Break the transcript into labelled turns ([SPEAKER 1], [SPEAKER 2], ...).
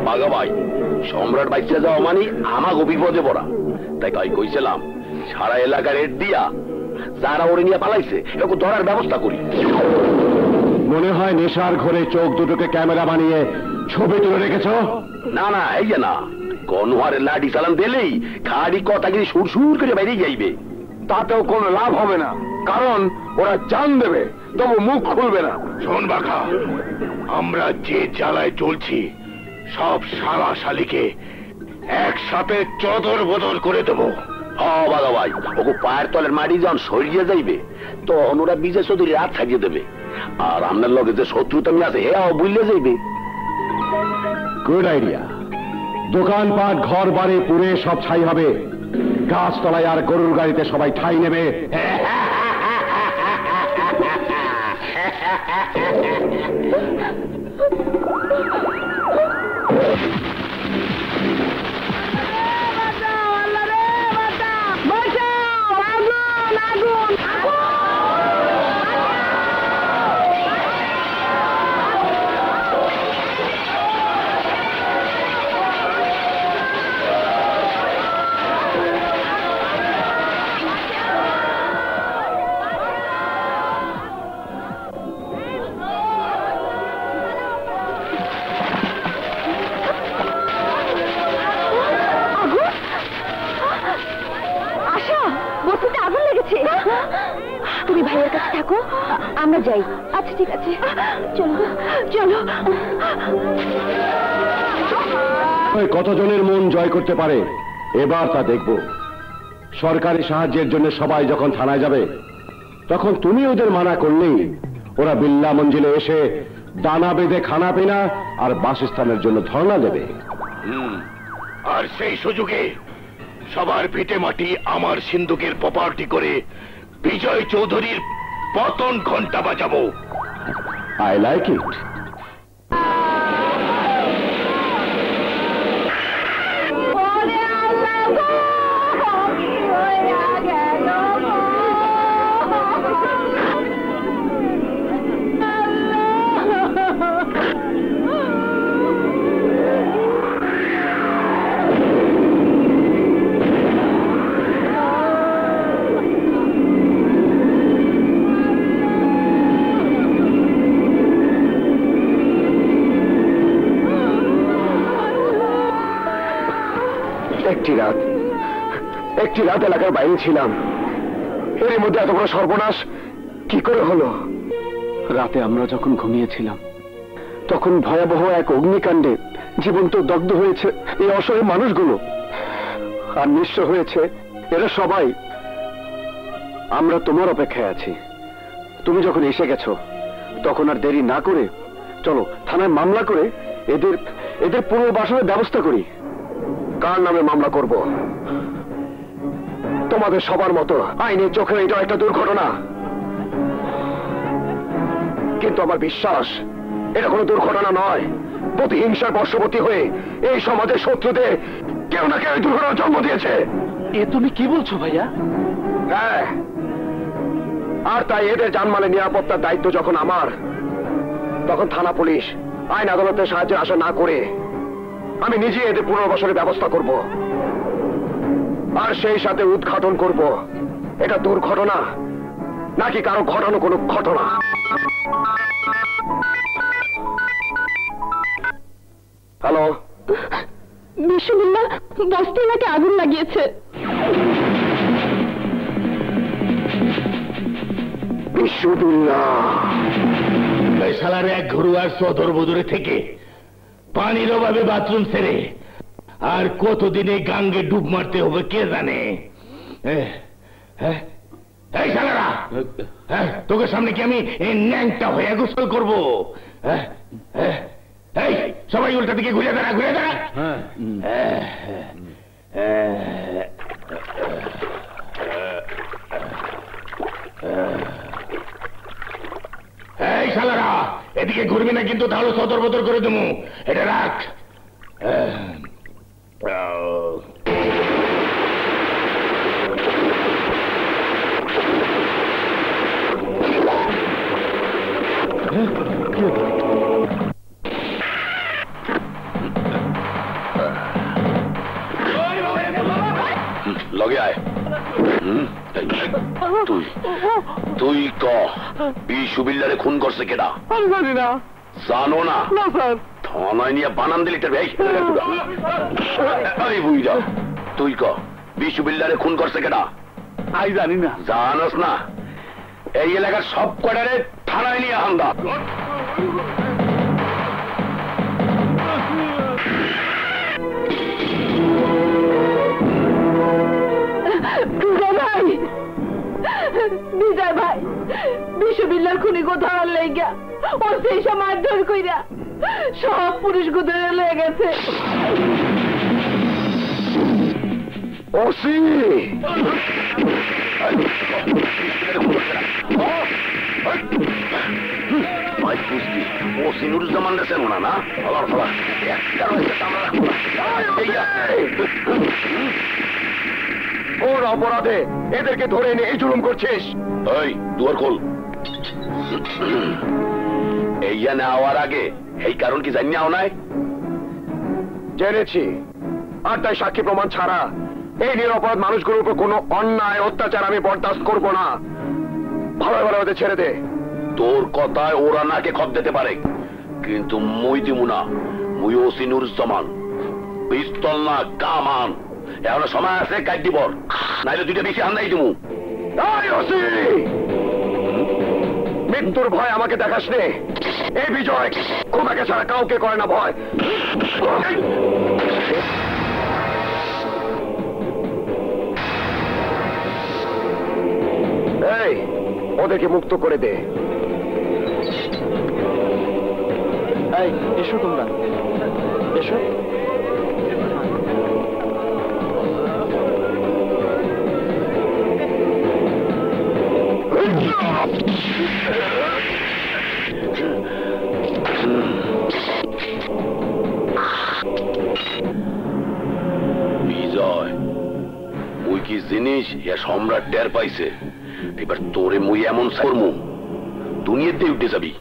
[SPEAKER 1] বাঘা ভাই, সম্রাট বাইচা যাওয়া মানে আমাকে বিপদে পড়া। তাই কইছিলাম সারা এলাকার রেড দিয়া যারা ওরে নিয়ে পালাইছে এরকম ধরার ব্যবস্থা করি।
[SPEAKER 2] মনে হয় নেশার ঘরে চোখ দুটোকে ক্যামেরা বানিয়ে ছবি তুলে রেখেছ?
[SPEAKER 1] না না, এই যে না, গনোয়ারের লাঠি চালান দিলেই খাড়ি কথাগিরি সুর সুর করে বাইরে যাইবে।
[SPEAKER 2] তাতেও কোনো লাভ হবে না, কারণ ওরা জান দেবে তবু মুখ খুলবে না।
[SPEAKER 3] শোন বাঘা, আমরা যে জ্বালায় চলছি সব শালা শালিকে একসাথে চদর বদল করে দেবো।
[SPEAKER 1] বাঘা ভাই, ওকে পায়ের তলের মাটি যখন সরিয়ে যাইবে তখন ওরা বিজয় চৌধুরী রাত সাজিয়ে দেবে, আর আপনার লগে যে শত্রুতা আছে হ্যাঁ বুঝলে যাইবে।
[SPEAKER 2] Good idea. দোকানপাট ঘর বাড়ি পুরে সব ছাই হবে, গাছতলায় আর গরুর গাড়িতে সবাই ঠাই নেবে।
[SPEAKER 4] তুমি ভাইয়ের কাছে থাকো, আমরা যাই। আচ্ছা ঠিক আছে, চলো চলো।
[SPEAKER 2] কতজনের মন জয় করতে পারে এবার তা দেখব। সরকারি সাহায্যের জন্য সবাই যখন থানায় যাবে তখন তুমি ওদের মানা করলেই ওরা বিল্লা মঞ্জিলে এসে দানা বেঁধে খানা পিনা আর বাসস্থানের জন্য ধর্ণা দেবে।
[SPEAKER 3] আর সেই সুযোগে সবার ভিটে মাটি আমার সিন্ধুকের প্রপার্টি করে বিজয় চৌধুরীর পতন ঘন্টা বাজাবো।
[SPEAKER 2] I like it. একটি রাত এলাকার বাইরে ছিলাম, এর মধ্যে এত বড় সর্বনাশ কি করে হলো? রাতে আমরা যখন ঘুমিয়েছিলাম তখন ভয়াবহ এক অগ্নিকাণ্ডে জীবন্ত দগ্ধ হয়েছে এই অসহায় মানুষগুলো, আর নিঃস্ব হয়েছে এরা সবাই। আমরা তোমার অপেক্ষায় আছি, তুমি যখন এসে গেছো তখন আর দেরি না করে চলো থানায় মামলা করে এদের পুনর্বাসনের ব্যবস্থা করি। কার নামে মামলা করব? তোমাদের সবার মতো আইনের চোখে এটা একটা দুর্ঘটনা, কিন্তু আমার বিশ্বাস এটা কোনো দুর্ঘটনা নয়। প্রতিহিংসার বশবর্তী হয়ে এই সমাজের শত্রুদের কেউ না কেউ দুর্ঘটনার জন্ম দিয়েছে।
[SPEAKER 5] এ তুমি কি বলছো ভাইয়া?
[SPEAKER 2] হ্যাঁ, আর তাই এদের জানমালের নিরাপত্তার দায়িত্ব যখন আমার, তখন থানা পুলিশ আইন আদালতের সাহায্যে আশা না করে আমি নিজে এদের পুনর্বাসনের ব্যবস্থা করব, আর সেই সাথে উদ্ঘাটন করব এটা দুর্ঘটনা নাকি কারো ঘটানো কোনো ঘটনা। হ্যালো,
[SPEAKER 4] বিশ্ববিল্লাহ বস্তি এলাকায় আগুন লাগিয়েছে।
[SPEAKER 2] বিশ্ববিল্লাহ
[SPEAKER 3] শালার এক ঘরুয়ার সদর বদরে থেকে পানির অভাবে বাথরুম ছেড়ে আর কতদিনে গাঙ্গে ডুব মারতে হবে কে জানে। এই শালারা, তোকে সামনে কি আমি ন্যাংটা হয়ে গোসল করবো? এই সবাই উল্টা দিকে ঘুরে দাঁড়া, ঘুরে দাঁড়া। এই শালারা এদিকে ঘুরবি না কিন্তু, তাহলে সদর বদর করে দেবো। এটা রাখ।
[SPEAKER 1] তুই তুই ক বিশুবিল্লারে খুন করছে কেডা?
[SPEAKER 2] আমি জানি না।
[SPEAKER 1] জানো না?
[SPEAKER 2] না স্যার।
[SPEAKER 1] থানায় নিয়ে বানান দিলি তোর ভাই। বুঝা তুই ক বিশুবিল্লারে খুন করছে কেডা?
[SPEAKER 2] আমি জানি না।
[SPEAKER 1] জানোস না? এই এলাকার সব কটারে থানায় নিয়ে হামদা।
[SPEAKER 4] ভাই, বিজয় ভাই, বিশ্ববিল্লার খুনি কোথাও লেগা ও সেই সব মারধর কইরা সব পুরুষ গুদরে লয়ে গেছে।
[SPEAKER 2] ওসি
[SPEAKER 1] ভাই বুঝবি ও সিনুরুজ্জামান দেশেন ওনা না?
[SPEAKER 2] ওর অপরাধে এদেরকে ধরে এনে এই জুলুম করছিস?
[SPEAKER 1] এই দুয়ার খোল। এইয়া নেওয়ার আগে এই কারণ কি জানি নাও নাই?
[SPEAKER 2] জেনেছি, আর তাই সাক্ষী প্রমাণ ছাড়া এই নিরপরাধ মানুষগুলোর উপর কোনো অন্যায় অত্যাচার আমি বরদাস্ত করব না। ভালো ভালো ওদের ছেড়ে দে।
[SPEAKER 1] তোর কথায় ওরা নাকে খত দিতে পারে, কিন্তু মুই দিমু না। মুই ওসি নুরুজ্জামান, পিস্তল না কামান। এখন সময় আছে কাট দিবর, নাইলে দুইটা বেশি হান্নাই দিমু।
[SPEAKER 2] মৃত্যুর ভয় আমাকে দেখাস নে। এই বিজয় খোদাকে ছাড়া কাউকে করে না ভয়। এই ওদেরকে মুক্ত করে দে।
[SPEAKER 5] এই এসো তোমরা, এসো।
[SPEAKER 1] বিজয় মুই কি জিনিস এ সম্রাট টের পাইছে। এবার তোরে মুই এমন করমু দুনিয়াতে উঠে যাবি।